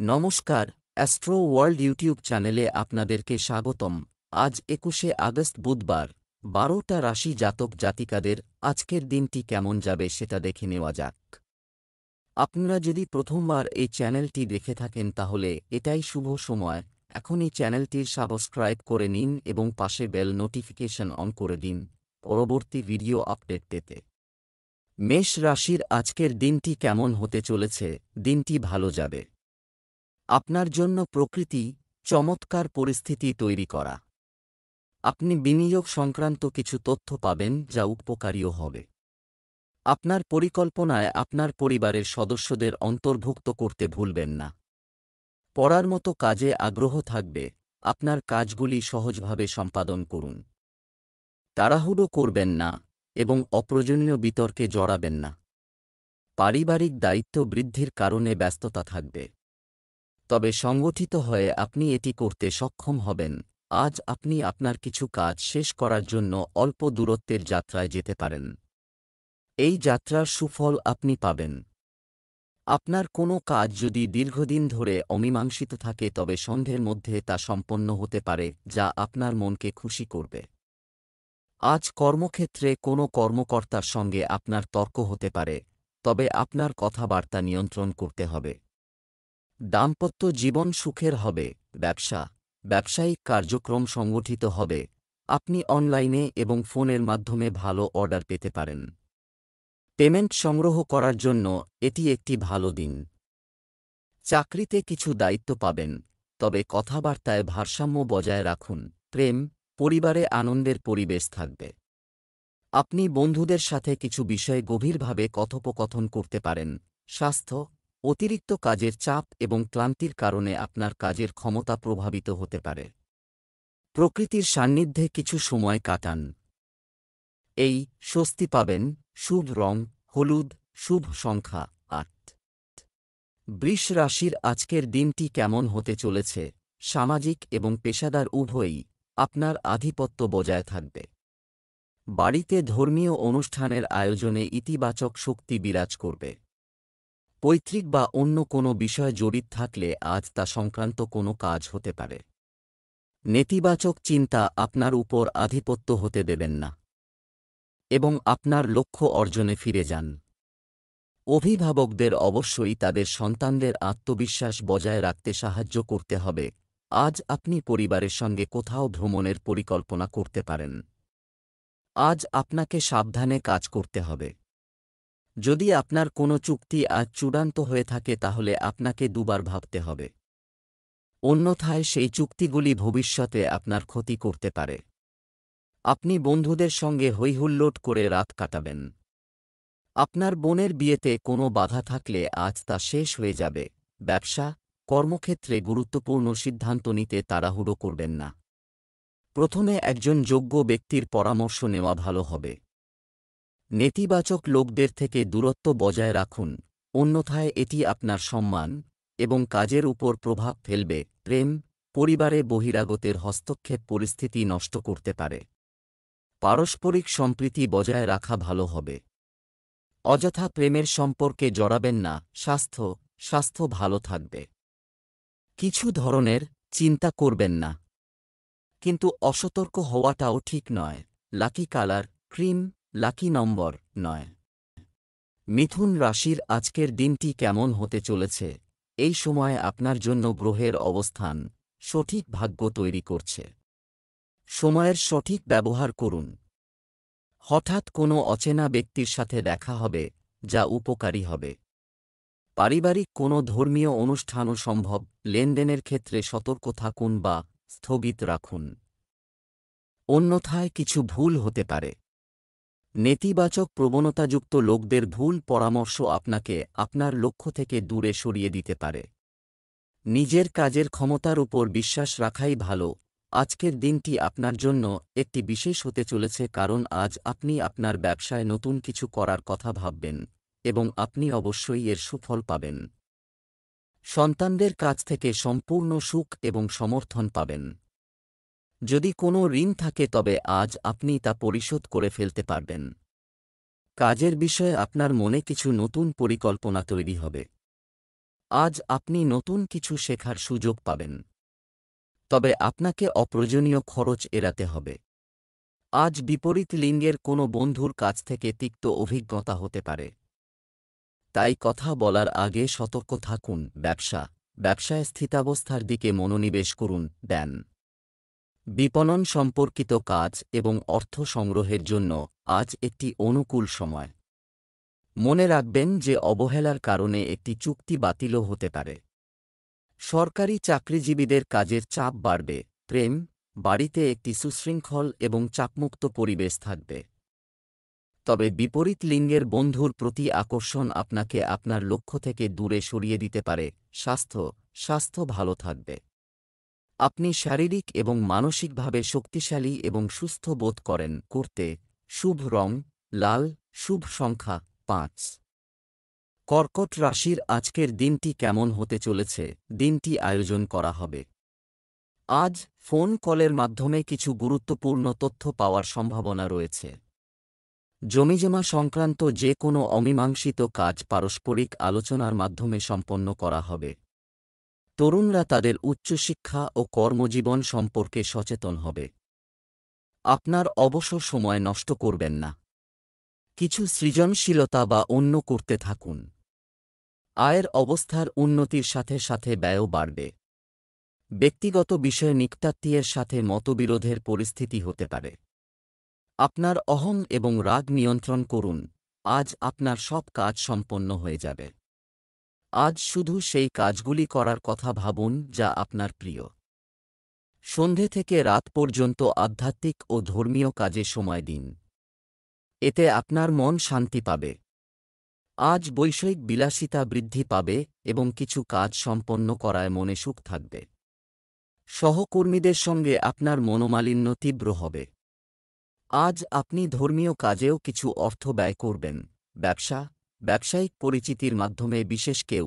নমস্কার, astro world YouTube চ্যানেলে আপনাদেরকে স্বাগতম। আজ ২১শে আগস্ট বুধবার, ১২টা রাশি জাতক জাতিকাদের আজকের দিনটি কেমন যাবে সেটা দেখে নেওয়া যাক। আপনারা যদি প্রথমবার এই চ্যানেলটি দেখে থাকেন তাহলে এটাই শুভ সময়। এখনই চ্যানেলটির সাবস্ক্রাইব করে নিন এবং পাশে বেল নোটিফিকেশন অন করে দিন পরবর্তী ভিডিও আপডেট পেতে। মেষ রাশির আজকের দিনটি কেমন হতে চলেছে? দিনটি ভালো যাবে। আপনার জন্য প্রকৃতি চমৎকার পরিস্থিতি তৈরি করা। আপনি বিনিয়োগ সংক্রান্ত কিছু তথ্য পাবেন যা উপকারীও হবে। আপনার পরিকল্পনায় আপনার পরিবারের সদস্যদের অন্তর্ভুক্ত করতে ভুলবেন না। পড়ার মতো কাজে আগ্রহ থাকবে, আপনার কাজগুলি সহজভাবে সম্পাদন করুন। তাড়াহুড়ো করবেন না এবং অপ্রয়োজনীয় বিতর্কে জড়াবেন না। পারিবারিক দায়িত্ব বৃদ্ধির কারণে ব্যস্ততা থাকবে, তবে সংগঠিত হয়ে আপনি এটি করতে সক্ষম হবেন। আজ আপনি আপনার কিছু কাজ শেষ করার জন্য অল্প দূরত্বের যাত্রায় যেতে পারেন। এই যাত্রার সুফল আপনি পাবেন। আপনার কোনো কাজ যদি দীর্ঘদিন ধরে অমীমাংসিত থাকে তবে সন্ধ্যের মধ্যে তা সম্পন্ন হতে পারে, যা আপনার মনকে খুশি করবে। আজ কর্মক্ষেত্রে কোনো কর্মকর্তার সঙ্গে আপনার তর্ক হতে পারে, তবে আপনার কথাবার্তা নিয়ন্ত্রণ করতে হবে। দাম্পত্য জীবন সুখের হবে। ব্যবসায়িক কার্যক্রম সংগঠিত হবে। আপনি অনলাইনে এবং ফোনের মাধ্যমে ভালো অর্ডার পেতে পারেন। পেমেন্ট সংগ্রহ করার জন্য এটি একটি ভালো দিন। চাকরিতে কিছু দায়িত্ব পাবেন, তবে কথাবার্তায় ভারসাম্য বজায় রাখুন। পরিবারে আনন্দের পরিবেশ থাকবে। আপনি বন্ধুদের সাথে কিছু বিষয়ে গভীরভাবে কথোপকথন করতে পারেন। স্বাস্থ্য, অতিরিক্ত কাজের চাপ এবং ক্লান্তির কারণে আপনার কাজের ক্ষমতা প্রভাবিত হতে পারে। প্রকৃতির সান্নিধ্যে কিছু সময় কাটান। এই স্বস্তি পাবেন। শুভ রং হলুদ, শুভ সংখ্যা ৮। বৃষ রাশির আজকের দিনটি কেমন হতে চলেছে? সামাজিক এবং পেশাদার উভয়ই আপনার আধিপত্য বজায় থাকবে। বাড়িতে ধর্মীয় অনুষ্ঠানের আয়োজনে ইতিবাচক শক্তি বিরাজ করবে। পৈতৃক বা অন্য কোনো বিষয় জড়িত থাকলে আজ তা সংক্রান্ত কোনো কাজ হতে পারে। নেতিবাচক চিন্তা আপনার উপর আধিপত্য হতে দেবেন না এবং আপনার লক্ষ্য অর্জনে ফিরে যান। অভিভাবকদের অবশ্যই তাদের সন্তানদের আত্মবিশ্বাস বজায় রাখতে সাহায্য করতে হবে। আজ আপনি পরিবারের সঙ্গে কোথাও ভ্রমণের পরিকল্পনা করতে পারেন। আজ আপনাকে সাবধানে কাজ করতে হবে। যদি আপনার কোনো চুক্তি আজ চূড়ান্ত হয়ে থাকে তাহলে আপনাকে দুবার ভাবতে হবে, অন্যথায় সেই চুক্তিগুলি ভবিষ্যতে আপনার ক্ষতি করতে পারে। আপনি বন্ধুদের সঙ্গে হৈহুল্লোড় করে রাত কাটাবেন। আপনার বোনের বিয়েতে কোনো বাধা থাকলে আজ তা শেষ হয়ে যাবে। কর্মক্ষেত্রে গুরুত্বপূর্ণ সিদ্ধান্ত নিতে তাড়াহুড়ো করবেন না। প্রথমে একজন যোগ্য ব্যক্তির পরামর্শ নেওয়া ভালো হবে। নেতিবাচক লোকদের থেকে দূরত্ব বজায় রাখুন, অন্যথায় এটি আপনার সম্মান এবং কাজের উপর প্রভাব ফেলবে। পরিবারে বহিরাগতের হস্তক্ষেপ পরিস্থিতি নষ্ট করতে পারে। পারস্পরিক সম্প্রীতি বজায় রাখা ভালো হবে। অযথা প্রেমের সম্পর্কে জড়াবেন না। স্বাস্থ্য ভালো থাকবে। কিছু ধরনের চিন্তা করবেন না, কিন্তু অসতর্ক হওয়াটাও ঠিক নয়। লাকি কালার ক্রিম, লাকি নম্বর ৯। মিথুন রাশির আজকের দিনটি কেমন হতে চলেছে? এই সময় আপনার জন্য গ্রহের অবস্থান সঠিক ভাগ্য তৈরি করছে। সময়ের সঠিক ব্যবহার করুন। হঠাৎ কোনো অচেনা ব্যক্তির সাথে দেখা হবে, যা উপকারী হবে। পারিবারিক কোনো ধর্মীয় অনুষ্ঠানও সম্ভব। লেনদেনের ক্ষেত্রে সতর্ক থাকুন বা স্থগিত রাখুন, অন্যথায় কিছু ভুল হতে পারে। নেতিবাচক প্রবণতাযুক্ত লোকদের ভুল পরামর্শ আপনাকে আপনার লক্ষ্য থেকে দূরে সরিয়ে দিতে পারে। নিজের কাজের ক্ষমতার উপর বিশ্বাস রাখাই ভালো। আজকের দিনটি আপনার জন্য একটি বিশেষ হতে চলেছে, কারণ আজ আপনি আপনার ব্যবসায় নতুন কিছু করার কথা ভাববেন এবং আপনি অবশ্যই এর সুফল পাবেন। সন্তানদের কাছ থেকে সম্পূর্ণ সুখ এবং সমর্থন পাবেন। যদি কোনো ঋণ থাকে তবে আজ আপনি তা পরিশোধ করে ফেলতে পারবেন। কাজের বিষয়ে আপনার মনে কিছু নতুন পরিকল্পনা তৈরি হবে। আজ আপনি নতুন কিছু শেখার সুযোগ পাবেন, তবে আপনাকে অপ্রয়োজনীয় খরচ এড়াতে হবে। আজ বিপরীত লিঙ্গের কোনো বন্ধুর কাছ থেকে তিক্ত অভিজ্ঞতা হতে পারে, তাই কথা বলার আগে সতর্ক থাকুন। ব্যবসায় স্থিতাবস্থার দিকে মনোনিবেশ করুন। দেন বিপণন সম্পর্কিত কাজ এবং অর্থ সংগ্রহের জন্য আজ একটি অনুকূল সময়। মনে রাখবেন যে অবহেলার কারণে একটি চুক্তি বাতিলও হতে পারে। সরকারি চাকরিজীবীদের কাজের চাপ বাড়বে। প্রেম, বাড়িতে একটি সুশৃঙ্খল এবং চাপমুক্ত পরিবেশ থাকবে। তবে বিপরীত লিঙ্গের বন্ধুর প্রতি আকর্ষণ আপনাকে আপনার লক্ষ্য থেকে দূরে সরিয়ে দিতে পারে। স্বাস্থ্য ভালো থাকবে। আপনি শারীরিক এবং মানসিকভাবে শক্তিশালী এবং সুস্থ বোধ করেন। শুভ রং লাল, শুভ সংখ্যা 5। কর্কট রাশির আজকের দিনটি কেমন হতে চলেছে? দিনটি আয়োজন করা হবে। আজ ফোন কলের মাধ্যমে কিছু গুরুত্বপূর্ণ তথ্য পাওয়ার সম্ভাবনা রয়েছে। জমিজমা সংক্রান্ত যে কোনো অমীমাংসিত কাজ পারস্পরিক আলোচনার মাধ্যমে সম্পন্ন করা হবে। তরুণরা তাদের উচ্চশিক্ষা ও কর্মজীবন সম্পর্কে সচেতন হবে। আপনার অবসর সময় নষ্ট করবেন না। কিছু সৃজনশীলতা বা অন্য করতে থাকুন। আয়ের অবস্থার উন্নতির সাথে সাথে ব্যয়ও বাড়বে। ব্যক্তিগত বিষয়ে নিকটাত্মীয়ের সাথে মতবিরোধের পরিস্থিতি হতে পারে। আপনার অহং এবং রাগ নিয়ন্ত্রণ করুন। আজ আপনার সব কাজ সম্পন্ন হয়ে যাবে। আজ শুধু সেই কাজগুলি করার কথা ভাবুন যা আপনার প্রিয়। সন্ধে থেকে রাত পর্যন্ত আধ্যাত্মিক ও ধর্মীয় কাজে সময় দিন। এতে আপনার মন শান্তি পাবে। আজ বৈষয়িক বিলাসিতা বৃদ্ধি পাবে এবং কিছু কাজ সম্পন্ন করায় মনে সুখ থাকবে। সহকর্মীদের সঙ্গে আপনার মনোমালিন্য তীব্র হবে। আজ আপনি ধর্মীয় কাজেও কিছু অর্থ ব্যয় করবেন। ব্যবসায়িক পরিচিতির মাধ্যমে বিশেষ কেউ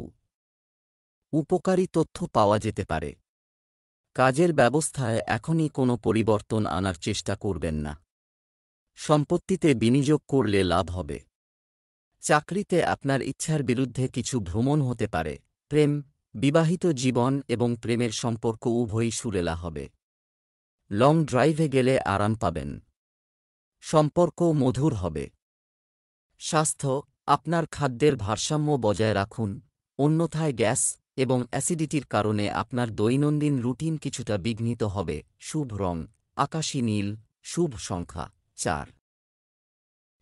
উপকারী তথ্য পাওয়া যেতে পারে। কাজের ব্যবস্থায় এখনই কোনো পরিবর্তন আনার চেষ্টা করবেন না। সম্পত্তিতে বিনিয়োগ করলে লাভ হবে। চাকরিতে আপনার ইচ্ছার বিরুদ্ধে কিছু ভ্রমণ হতে পারে। প্রেম, বিবাহিত জীবন এবং প্রেমের সম্পর্ক উভয়ই সুরেলা হবে। লং ড্রাইভে গেলে আরাম পাবেন। সম্পর্ক মধুর হবে। স্বাস্থ্য, আপনার খাদ্যের ভারসাম্য বজায় রাখুন, অন্যথায় গ্যাস এবং অ্যাসিডিটির কারণে আপনার দৈনন্দিন রুটিন কিছুটা বিঘ্নিত হবে। শুভ রং আকাশী নীল, শুভ সংখ্যা 4।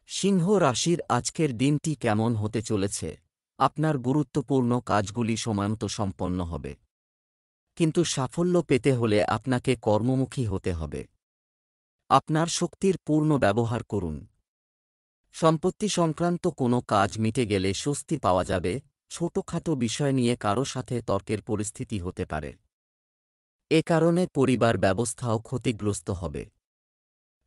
সিংহ রাশির আজকের দিনটি কেমন হতে চলেছে? আপনার গুরুত্বপূর্ণ কাজগুলি সময়মতো সম্পন্ন হবে, কিন্তু সাফল্য পেতে হলে আপনাকে কর্মমুখী হতে হবে। আপনার শক্তির পূর্ণ ব্যবহার করুন। সম্পত্তি সংক্রান্ত কোনো কাজ মিটে গেলে স্বস্তি পাওয়া যাবে। ছোটখাটো বিষয় নিয়ে কারো সাথে তর্কের পরিস্থিতি হতে পারে। এ কারণে পরিবার ব্যবস্থাও ক্ষতিগ্রস্ত হবে।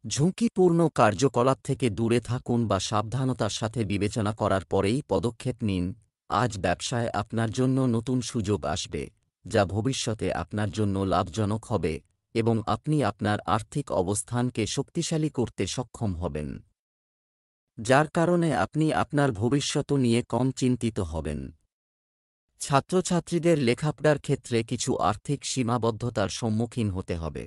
ঝুঁকিপূর্ণ কার্যকলাপ থেকে দূরে থাকুন বা সাবধানতার সাথে বিবেচনা করার পরেই পদক্ষেপ নিন। আজ ব্যবসায় আপনার জন্য নতুন সুযোগ আসবে, যা ভবিষ্যতে আপনার জন্য লাভজনক হবে এবং আপনি আপনার আর্থিক অবস্থানকে শক্তিশালী করতে সক্ষম হবেন, যার কারণে আপনি আপনার ভবিষ্যৎ নিয়ে কম চিন্তিত হবেন। ছাত্রছাত্রীদের লেখাপড়ার ক্ষেত্রে কিছু আর্থিক সীমাবদ্ধতার সম্মুখীন হতে হবে।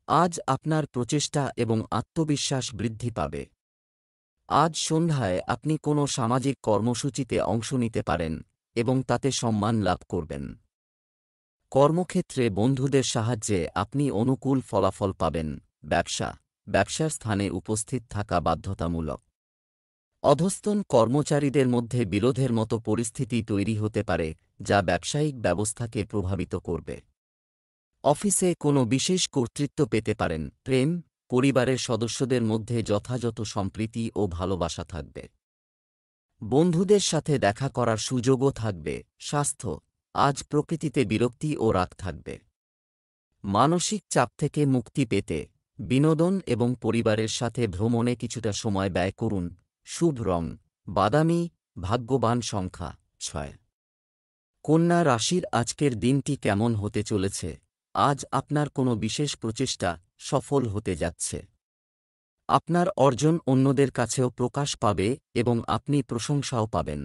আজ আপনার প্রচেষ্টা এবং আত্মবিশ্বাস বৃদ্ধি পাবে। আজ সন্ধ্যায় আপনি কোনো সামাজিক কর্মসূচিতে অংশ নিতে পারেন এবং তাতে সম্মান লাভ করবেন। কর্মক্ষেত্রে বন্ধুদের সাহায্যে আপনি অনুকূল ফলাফল পাবেন। ব্যবসার স্থানে উপস্থিত থাকা বাধ্যতামূলক। অধস্তন কর্মচারীদের মধ্যে বিরোধের মতো পরিস্থিতি তৈরি হতে পারে, যা ব্যবসায়িক ব্যবস্থাকে প্রভাবিত করবে। অফিসে কোনো বিশেষ কর্তৃত্ব পেতে পারেন। প্রেম, পরিবারের সদস্যদের মধ্যে যথাযথ সম্প্রীতি ও ভালোবাসা থাকবে। বন্ধুদের সাথে দেখা করার সুযোগও থাকবে। স্বাস্থ্য, আজ প্রকৃতিতে বিরক্তি ও রাগ থাকবে। মানসিক চাপ থেকে মুক্তি পেতে বিনোদন এবং পরিবারের সাথে ভ্রমণে কিছুটা সময় ব্যয় করুন। শুভ রং বাদামি, ভাগ্যবান সংখ্যা 6। কন্যা রাশির আজকের দিনটি কেমন হতে চলেছে? আজ আপনার কোনো বিশেষ প্রচেষ্টা সফল হতে যাচ্ছে। আপনার অর্জন অন্যদের কাছেও প্রকাশ পাবে এবং আপনি প্রশংসাও পাবেন।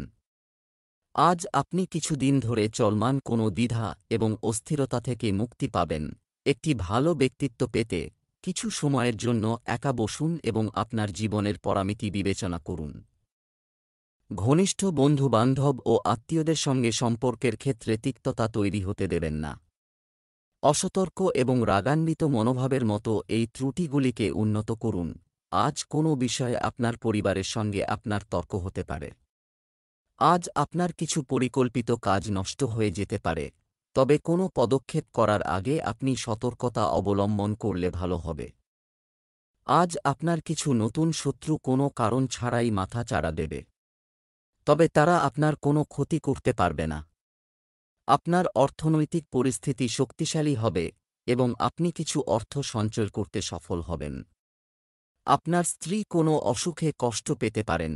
আজ আপনি কিছুদিন ধরে চলমান কোনো দ্বিধা এবং অস্থিরতা থেকে মুক্তি পাবেন। একটি ভালো ব্যক্তিত্ব পেতে কিছু সময়ের জন্য একা বসুন এবং আপনার জীবনের পরামিতি বিবেচনা করুন। ঘনিষ্ঠ বন্ধু-বান্ধব ও আত্মীয়দের সঙ্গে সম্পর্কের ক্ষেত্রে তিক্ততা তৈরি হতে দেবেন না। অসতর্ক এবং রাগান্বিত মনোভাবের মতো এই ত্রুটিগুলিকে উন্নত করুন। আজ কোনো বিষয়ে আপনার পরিবারের সঙ্গে আপনার তর্ক হতে পারে। আজ আপনার কিছু পরিকল্পিত কাজ নষ্ট হয়ে যেতে পারে, তবে কোনো পদক্ষেপ করার আগে আপনি সতর্কতা অবলম্বন করলে ভালো হবে। আজ আপনার কিছু নতুন শত্রু কোনো কারণ ছাড়াই মাথা চাড়া দেবে, তবে তারা আপনার কোনো ক্ষতি করতে পারবে না। আপনার অর্থনৈতিক পরিস্থিতি শক্তিশালী হবে এবং আপনি কিছু অর্থ সঞ্চয় করতে সফল হবেন। আপনার স্ত্রী কোনো অসুখে কষ্ট পেতে পারেন।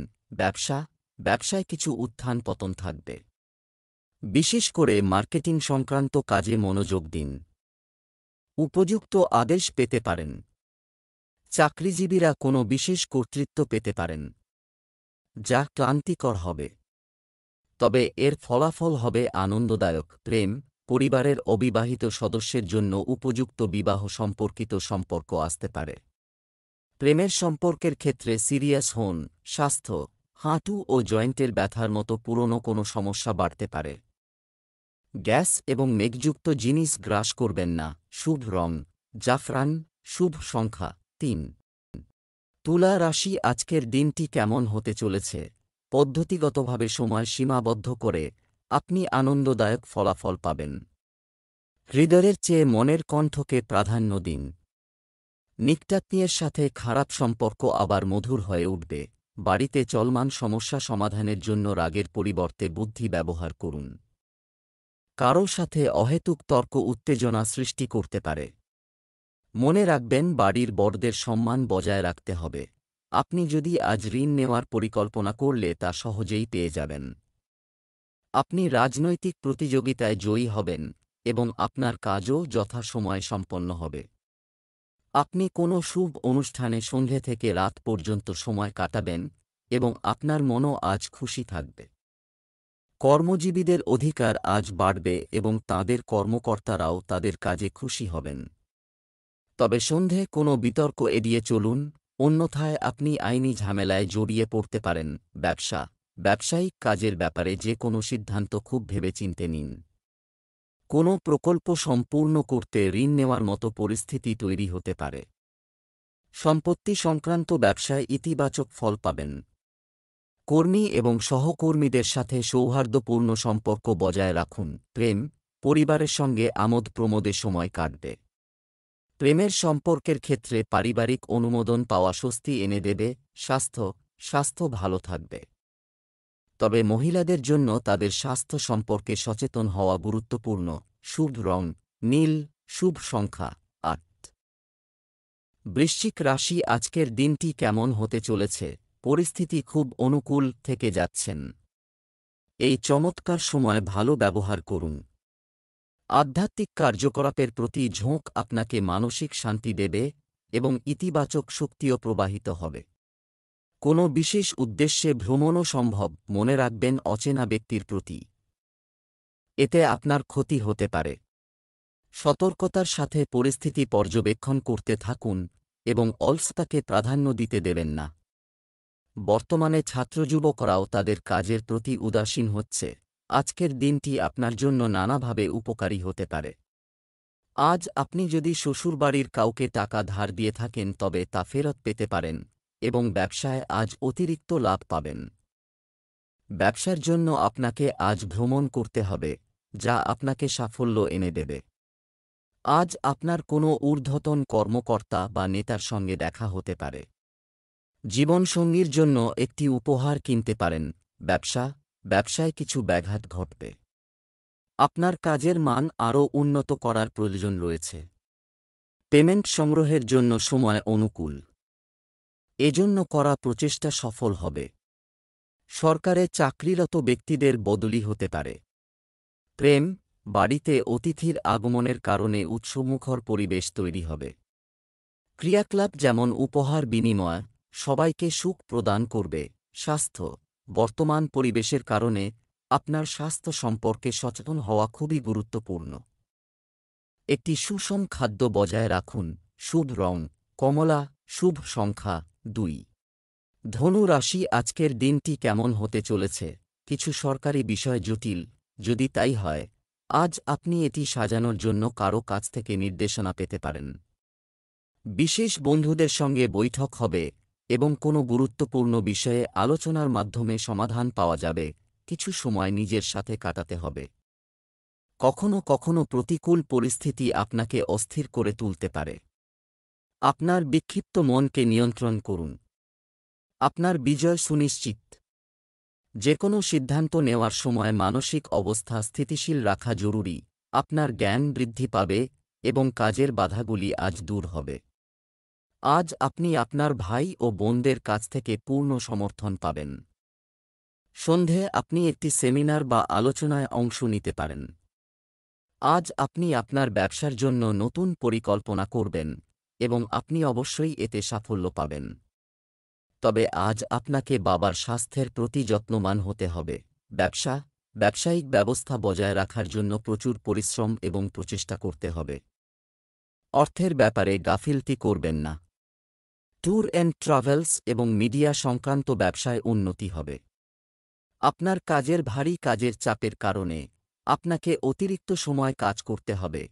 ব্যবসায় কিছু উত্থান পতন থাকবে। বিশেষ করে মার্কেটিং সংক্রান্ত কাজে মনোযোগ দিন। উপযুক্ত আদেশ পেতে পারেন। চাকরিজীবীরা কোনো বিশেষ কর্তৃত্ব পেতে পারেন, যা ক্লান্তিকর হবে, তবে এর ফলাফল হবে আনন্দদায়ক। পরিবারের অবিবাহিত সদস্যের জন্য উপযুক্ত বিবাহ সম্পর্কিত সম্পর্ক আসতে পারে। প্রেমের সম্পর্কের ক্ষেত্রে সিরিয়াস হন। স্বাস্থ্য, হাঁটু ও জয়েন্টের ব্যথার মতো পুরনো কোনো সমস্যা বাড়তে পারে। গ্যাস এবং মেঘযুক্ত জিনিস গ্রাস করবেন না। শুভ রং জাফরান। শুভ সংখ্যা ৩। তুলা রাশি, আজকের দিনটি কেমন হতে চলেছে? পদ্ধতিগতভাবে সময় সীমাবদ্ধ করে আপনি আনন্দদায়ক ফলাফল পাবেন। হৃদয়ের চেয়ে মনের কণ্ঠকে প্রাধান্য দিন। নিকটাত্মীয়ের সাথে খারাপ সম্পর্ক আবার মধুর হয়ে উঠবে। বাড়িতে চলমান সমস্যা সমাধানের জন্য রাগের পরিবর্তে বুদ্ধি ব্যবহার করুন। কারো সাথে অহেতুক তর্ক উত্তেজনা সৃষ্টি করতে পারে। মনে রাখবেন, বাড়ির বড়দের সম্মান বজায় রাখতে হবে। আপনি যদি আজ ঋণ নেওয়ার পরিকল্পনা করলে তা সহজেই পেয়ে যাবেন। আপনি রাজনৈতিক প্রতিযোগিতায় জয়ী হবেন এবং আপনার কাজও যথাসময়ে সম্পন্ন হবে। আপনি কোনো শুভ অনুষ্ঠানে সন্ধে থেকে রাত পর্যন্ত সময় কাটাবেন এবং আপনার মনও আজ খুশি থাকবে। কর্মজীবীদের অধিকার আজ বাড়বে এবং তাঁদের কর্মকর্তারাও তাদের কাজে খুশি হবেন। তবে সন্ধে কোনো বিতর্ক এড়িয়ে চলুন, অন্যথায় আপনি আইনি ঝামেলায় জড়িয়ে পড়তে পারেন। ব্যবসায়িক কাজের ব্যাপারে যে কোনো সিদ্ধান্ত খুব ভেবেচিন্তে নিন। কোনো প্রকল্প সম্পূর্ণ করতে ঋণ নেওয়ার মতো পরিস্থিতি তৈরি হতে পারে। সম্পত্তি সংক্রান্ত ব্যবসায় ইতিবাচক ফল পাবেন। কর্মী এবং সহকর্মীদের সাথে সৌহার্দ্যপূর্ণ সম্পর্ক বজায় রাখুন। পরিবারের সঙ্গে আমোদ প্রমোদে সময় কাটবে। প্রেমের সম্পর্কের ক্ষেত্রে পারিবারিক অনুমোদন পাওয়া স্বস্তি এনে দেবে। স্বাস্থ্য ভালো থাকবে, তবে মহিলাদের জন্য তাদের স্বাস্থ্য সম্পর্কে সচেতন হওয়া গুরুত্বপূর্ণ। শুভ রং নীল। শুভ সংখ্যা ৮। বৃশ্চিক রাশি, আজকের দিনটি কেমন হতে চলেছে? পরিস্থিতি খুব অনুকূল থেকে যাচ্ছেন। এই চমৎকার সময় ভালো ব্যবহার করুন। আধ্যাত্মিক কার্যকলাপের প্রতি ঝোঁক আপনাকে মানসিক শান্তি দেবে এবং ইতিবাচক শক্তিও প্রবাহিত হবে। কোনো বিশেষ উদ্দেশ্যে ভ্রমণও সম্ভব। মনে রাখবেন, অচেনা ব্যক্তির প্রতি এতে আপনার ক্ষতি হতে পারে। সতর্কতার সাথে পরিস্থিতি পর্যবেক্ষণ করতে থাকুন এবং অলসতাকে প্রাধান্য দিতে দেবেন না। বর্তমানে ছাত্রযুবকরাও তাদের কাজের প্রতি উদাসীন হচ্ছে। আজকের দিনটি আপনার জন্য নানাভাবে উপকারী হতে পারে। আজ আপনি যদি শ্বশুরবাড়ির কাউকে টাকা ধার দিয়ে থাকেন তবে তা ফেরত পেতে পারেন এবং ব্যবসায় আজ অতিরিক্ত লাভ পাবেন। ব্যবসার জন্য আপনাকে আজ ভ্রমণ করতে হবে, যা আপনাকে সাফল্য এনে দেবে। আজ আপনার কোনো ঊর্ধ্বতন কর্মকর্তা বা নেতার সঙ্গে দেখা হতে পারে। জীবনসঙ্গীর জন্য একটি উপহার কিনতে পারেন। ব্যবসায় কিছু ব্যাঘাত ঘটবে। আপনার কাজের মান আরও উন্নত করার প্রয়োজন রয়েছে। পেমেন্ট সংগ্রহের জন্য সময় অনুকূল। এজন্য করা প্রচেষ্টা সফল হবে। সরকারে চাকরিরত ব্যক্তিদের বদলি হতে পারে। বাড়িতে অতিথির আগমনের কারণে উৎসমুখর পরিবেশ তৈরি হবে। ক্রিয়াকলাপ যেমন উপহার বিনিময় সবাইকে সুখ প্রদান করবে। স্বাস্থ্য, বর্তমান পরিবেশের কারণে আপনার স্বাস্থ্য সম্পর্কে সচেতন হওয়া খুবই গুরুত্বপূর্ণ। একটি সুষম খাদ্য বজায় রাখুন। শুভ রং কমলা, শুভ সংখ্যা 2। ধনু রাশি, আজকের দিনটি কেমন হতে চলেছে? কিছু সরকারি বিষয় জটিল, যদি তাই হয়, আজ আপনি এটি সাজানোর জন্য কারো কাছ থেকে নির্দেশনা পেতে পারেন। বিশেষ বন্ধুদের সঙ্গে বৈঠক হবে এবং কোনো গুরুত্বপূর্ণ বিষয়ে আলোচনার মাধ্যমে সমাধান পাওয়া যাবে। কিছু সময় নিজের সাথে কাটাতে হবে। কখনো কখনো প্রতিকূল পরিস্থিতি আপনাকে অস্থির করে তুলতে পারে। আপনার বিক্ষিপ্ত মনকে নিয়ন্ত্রণ করুন। আপনার বিজয় সুনিশ্চিত। যেকোনো সিদ্ধান্ত নেওয়ার সময় মানসিক অবস্থা স্থিতিশীল রাখা জরুরি। আপনার জ্ঞান বৃদ্ধি পাবে এবং কাজের বাধাগুলি আজ দূর হবে। আজ আপনি আপনার ভাই ও বোনদের কাছ থেকে পূর্ণ সমর্থন পাবেন। সন্ধে আপনি একটি সেমিনার বা আলোচনায় অংশ নিতে পারেন। আজ আপনি আপনার ব্যবসার জন্য নতুন পরিকল্পনা করবেন এবং আপনি অবশ্যই এতে সাফল্য পাবেন। তবে আজ আপনাকে বাবার স্বাস্থ্যের প্রতি যত্নবান হতে হবে। ব্যবসায়িক ব্যবস্থা বজায় রাখার জন্য প্রচুর পরিশ্রম এবং প্রচেষ্টা করতে হবে। অর্থের ব্যাপারে গাফিলতি করবেন না। ট্যুর অ্যান্ড ট্রাভেলস এবং মিডিয়া সংক্রান্ত ব্যবসায় উন্নতি হবে। আপনার ভারী কাজের চাপের কারণে আপনাকে অতিরিক্ত সময় কাজ করতে হবে।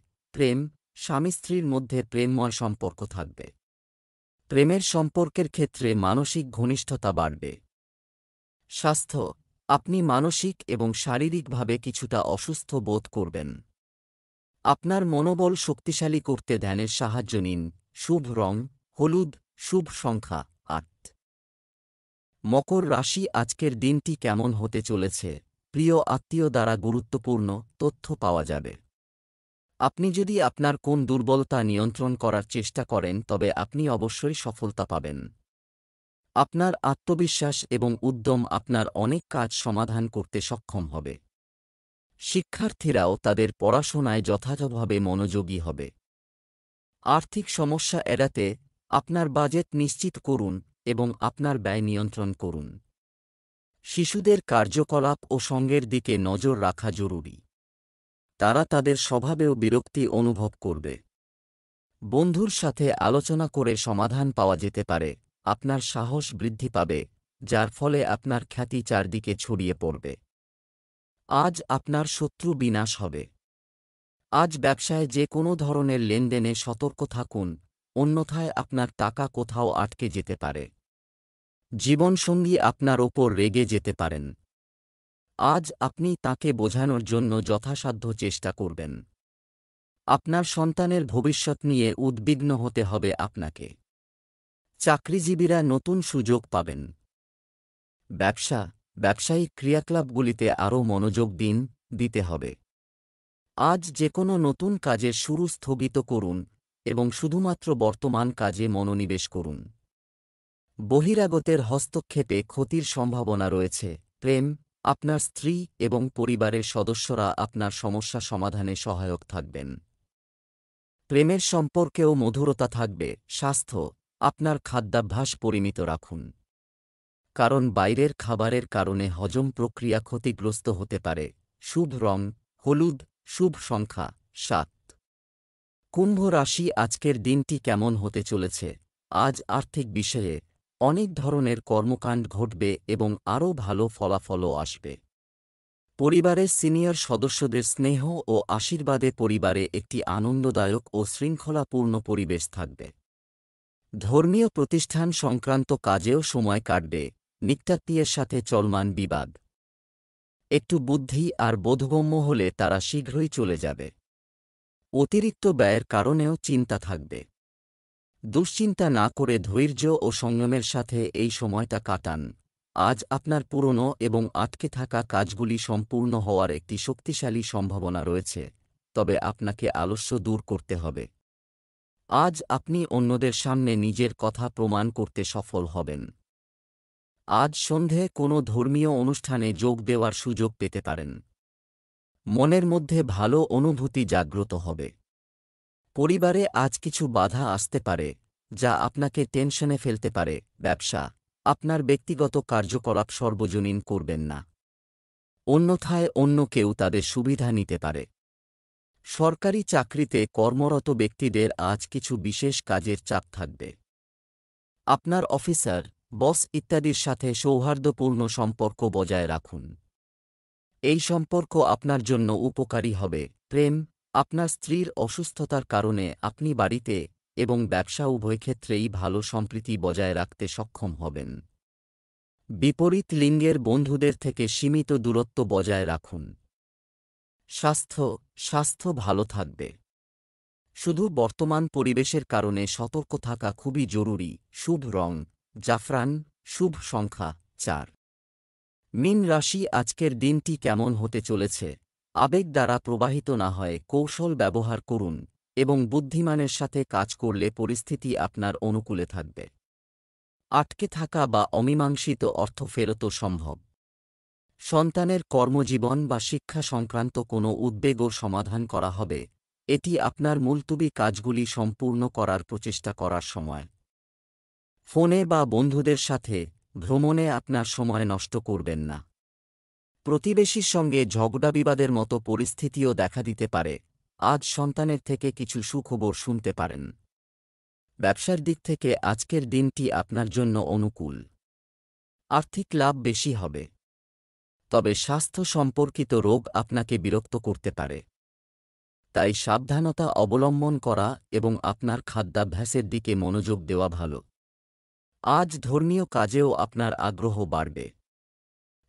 স্বামী স্ত্রীর মধ্যে প্রেমময় সম্পর্ক থাকবে। প্রেমের সম্পর্কের ক্ষেত্রে মানসিক ঘনিষ্ঠতা বাড়বে। স্বাস্থ্য, আপনি মানসিক এবং শারীরিকভাবে কিছুটা অসুস্থ বোধ করবেন। আপনার মনোবল শক্তিশালী করতে ধ্যানের সাহায্য নিন। শুভ রং হলুদ, শুভ সংখ্যা 8। মকর রাশি, আজকের দিনটি কেমন হতে চলেছে? প্রিয় আত্মীয় দ্বারা গুরুত্বপূর্ণ তথ্য পাওয়া যাবে। আপনি যদি আপনার কোন দুর্বলতা নিয়ন্ত্রণ করার চেষ্টা করেন তবে আপনি অবশ্যই সফলতা পাবেন। আপনার আত্মবিশ্বাস এবং উদ্যম আপনার অনেক কাজ সমাধান করতে সক্ষম হবে। শিক্ষার্থীরাও তাদের পড়াশোনায় যথাযথভাবে মনোযোগী হবে। আর্থিক সমস্যা এড়াতে আপনার বাজেট নিশ্চিত করুন এবং আপনার ব্যয় নিয়ন্ত্রণ করুন। শিশুদের কার্যকলাপ ও সঙ্গের দিকে নজর রাখা জরুরি। তারা তাদের স্বভাবেও বিরক্তি অনুভব করবে। বন্ধুর সাথে আলোচনা করে সমাধান পাওয়া যেতে পারে। আপনার সাহস বৃদ্ধি পাবে, যার ফলে আপনার খ্যাতি চারদিকে ছড়িয়ে পড়বে। আজ আপনার শত্রু বিনাশ হবে। আজ ব্যবসায় যে কোনো ধরনের লেনদেনে সতর্ক থাকুন, অন্যথায় আপনার টাকা কোথাও আটকে যেতে পারে। জীবনসঙ্গী আপনার ওপর রেগে যেতে পারেন। আজ আপনি তাকে বোঝানোর জন্য যথাসাধ্য চেষ্টা করবেন। আপনার সন্তানের ভবিষ্যৎ নিয়ে উদ্বিগ্ন হতে হবে আপনাকে। চাকরিজীবীরা নতুন সুযোগ পাবেন। ব্যবসায়িক ক্রিয়াকলাপগুলিতে আরও মনোযোগ দিতে হবে। আজ যে কোনো নতুন কাজের শুরু স্থগিত করুন এবং শুধুমাত্র বর্তমান কাজে মনোনিবেশ করুন। বহিরাগতের হস্তক্ষেপে ক্ষতির সম্ভাবনা রয়েছে। আপনার স্ত্রী এবং পরিবারের সদস্যরা আপনার সমস্যা সমাধানে সহায়ক থাকবেন। প্রেমের সম্পর্কেও মধুরতা থাকবে। স্বাস্থ্য, আপনার খাদ্যাভ্যাস পরিমিত রাখুন, কারণ বাইরের খাবারের কারণে হজম প্রক্রিয়া ক্ষতিগ্রস্ত হতে পারে। শুভ রং হলুদ, শুভ সংখ্যা 7। কুম্ভ রাশি, আজকের দিনটি কেমন হতে চলেছে? আজ আর্থিক বিষয়ে অনেক ধরনের কর্মকাণ্ড ঘটবে এবং আরও ভালো ফলাফলও আসবে। পরিবারের সিনিয়র সদস্যদের স্নেহ ও আশীর্বাদে পরিবারে একটি আনন্দদায়ক ও শৃঙ্খলাপূর্ণ পরিবেশ থাকবে। ধর্মীয় প্রতিষ্ঠান সংক্রান্ত কাজেও সময় কাটবে। নিকটাত্মীয়ের সাথে চলমান বিবাদ একটু বুদ্ধি আর বোধগম্য হলে তারা শীঘ্রই চলে যাবে। অতিরিক্ত ব্যয়ের কারণেও চিন্তা থাকবে। দুশ্চিন্তা না করে ধৈর্য ও সংযমের সাথে এই সময়টা কাটান। আজ আপনার পুরনো এবং আটকে থাকা কাজগুলি সম্পূর্ণ হওয়ার একটি শক্তিশালী সম্ভাবনা রয়েছে, তবে আপনাকে আলস্য দূর করতে হবে। আজ আপনি অন্যদের সামনে নিজের কথা প্রমাণ করতে সফল হবেন। আজ সন্ধে কোনো ধর্মীয় অনুষ্ঠানে যোগ দেওয়ার সুযোগ পেতে পারেন। মনের মধ্যে ভালো অনুভূতি জাগ্রত হবে। পরিবারে আজ কিছু বাধা আসতে পারে, যা আপনাকে টেনশনে ফেলতে পারে। আপনার ব্যক্তিগত কার্যকলাপ সর্বজনীন করবেন না। অন্যথায় অন্য কেউ তাদের সুবিধা নিতে পারে। সরকারি চাকরিতে কর্মরত ব্যক্তিদের আজ কিছু বিশেষ কাজের চাপ থাকবে। আপনার অফিসার, বস ইত্যাদির সাথে সৌহার্দ্যপূর্ণ সম্পর্ক বজায় রাখুন। এই সম্পর্ক আপনার জন্য উপকারী হবে। প্রেম, আপনার স্ত্রীর অসুস্থতার কারণে আপনি বাড়িতে এবং ব্যবসা উভয় ক্ষেত্রেই ভালো সম্প্রীতি বজায় রাখতে সক্ষম হবেন। বিপরীত লিঙ্গের বন্ধুদের থেকে সীমিত দূরত্ব বজায় রাখুন। স্বাস্থ্য ভালো থাকবে। শুধু বর্তমান পরিবেশের কারণে সতর্ক থাকা খুবই জরুরি। শুভ রং জাফরান, শুভ সংখ্যা 4। মীন রাশি, আজকের দিনটি কেমন হতে চলেছে? আবেগ দ্বারা প্রবাহিত না হয় কৌশল ব্যবহার করুন এবং বুদ্ধিমানের সাথে কাজ করলে পরিস্থিতি আপনার অনুকূলে থাকবে। আটকে থাকা বা অমীমাংসিত অর্থ ফেরতও সম্ভব। সন্তানের কর্মজীবন বা শিক্ষা সংক্রান্ত কোনো উদ্বেগও সমাধান করা হবে। এটি আপনার মুলতুবি কাজগুলি সম্পূর্ণ করার প্রচেষ্টা করার সময়। ফোনে বা বন্ধুদের সাথে ভ্রমণে আপনার সময় নষ্ট করবেন না। প্রতিবেশীর সঙ্গে ঝগড়া বিবাদের মতো পরিস্থিতিও দেখা দিতে পারে। আজ সন্তানের থেকে কিছু সুখবর শুনতে পারেন। ব্যবসার দিক থেকে আজকের দিনটি আপনার জন্য অনুকূল। আর্থিক লাভ বেশি হবে। তবে স্বাস্থ্য সম্পর্কিত রোগ আপনাকে বিরক্ত করতে পারে। তাই সাবধানতা অবলম্বন করা এবং আপনার খাদ্যাভ্যাসের দিকে মনোযোগ দেওয়া ভালো। আজ ধর্মীয় কাজেও আপনার আগ্রহ বাড়বে।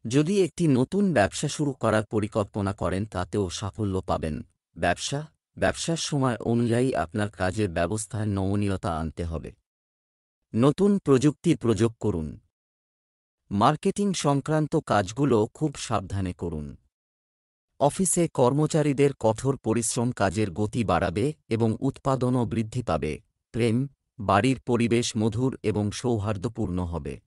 যদি একটি নতুন ব্যবসা শুরু করার পরিকল্পনা করেন তাতেও সাফল্য পাবেন। ব্যবসার সময় অনুযায়ী আপনার কাজের ব্যবস্থায় নমনীয়তা আনতে হবে। নতুন প্রযুক্তি প্রয়োগ করুন। মার্কেটিং সংক্রান্ত কাজগুলো খুব সাবধানে করুন। অফিসে কর্মচারীদের কঠোর পরিশ্রম কাজের গতি বাড়াবে এবং উৎপাদনও বৃদ্ধি পাবে। প্রেম, বাড়ির পরিবেশ মধুর এবং সৌহার্দ্যপূর্ণ হবে।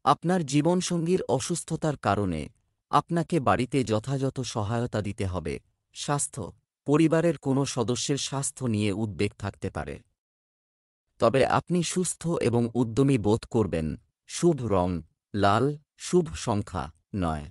আপনার জীবনসঙ্গীর অসুস্থতার কারণে আপনাকে বাড়িতে যথাযথ সহায়তা দিতে হবে। স্বাস্থ্য, পরিবারের কোনো সদস্যের স্বাস্থ্য নিয়ে উদ্বেগ থাকতে পারে। তবে আপনি সুস্থ এবং উদ্যমী বোধ করবেন। শুভ রং লাল, শুভ সংখ্যা 9।